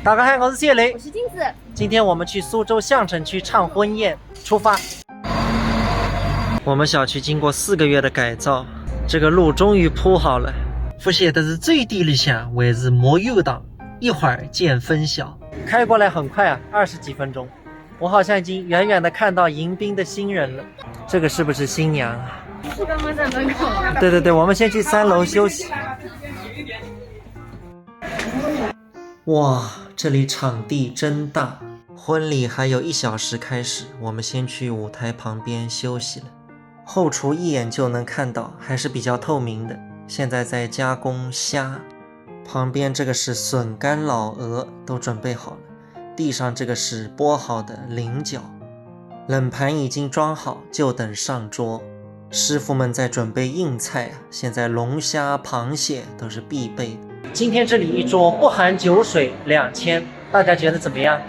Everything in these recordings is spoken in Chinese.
大家好，我是谢雷，我是金子。今天我们去苏州相城区唱婚宴，出发。我们小区经过4个月的改造，这个路终于铺好了。不写的是最低里向位置没有档，一会儿见分晓。开过来很快啊，20几分钟。我好像已经远远的看到迎宾的新人了。这个是不是新娘啊？是刚刚在门口。对，我们先去3楼休息。哇，这里场地真大，婚礼还有1小时开始，我们先去舞台旁边休息了。后厨一眼就能看到，还是比较透明的，现在在加工虾。旁边这个是笋干老鹅，都准备好了。地上这个是剥好的菱角，冷盘已经装好，就等上桌。师傅们在准备硬菜啊，现在龙虾、螃蟹都是必备的。今天这里一桌不含酒水2000，大家觉得怎么样？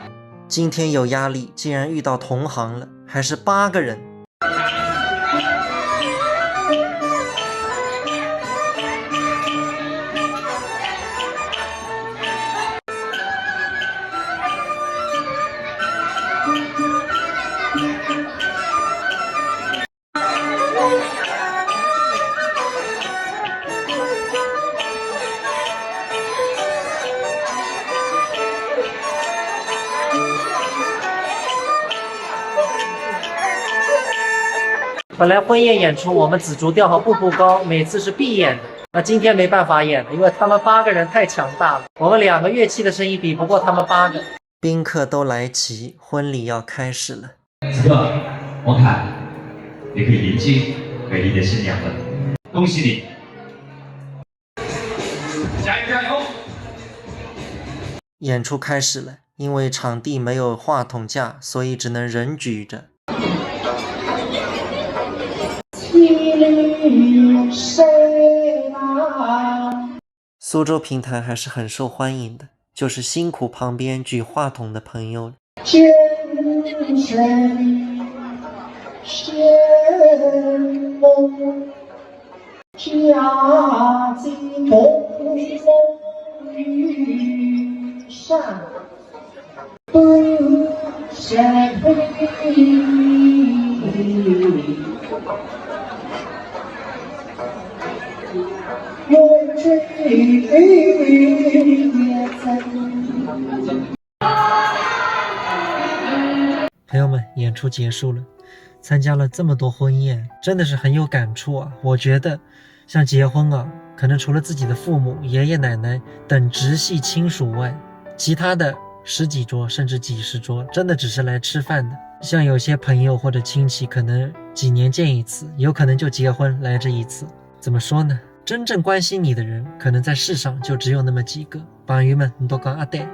今天有压力，既然遇到同行了，还是8个人。本来婚宴演出我们紫竹调和步步高，每次是必演的，那今天没办法演了，因为他们8个人太强大了，我们2个乐器的声音比不过他们8个。宾客都来齐，婚礼要开始了。此刻，王凯，你可以迎接美丽的新娘了，恭喜你！加油加油！演出开始了，因为场地没有话筒架，所以只能人举着。苏州评弹还是很受欢迎的，就是辛苦旁边举话筒的朋友了。朋友们，演出结束了，参加了这么多婚宴，真的是很有感触啊。我觉得像结婚啊，可能除了自己的父母、爷爷奶奶等直系亲属外，其他的10几桌甚至几十桌，真的只是来吃饭的。像有些朋友或者亲戚可能几年见一次，有可能就结婚来这一次。怎么说呢，真正关心你的人可能在世上就只有那么几个。朋友们，你都讲阿呆。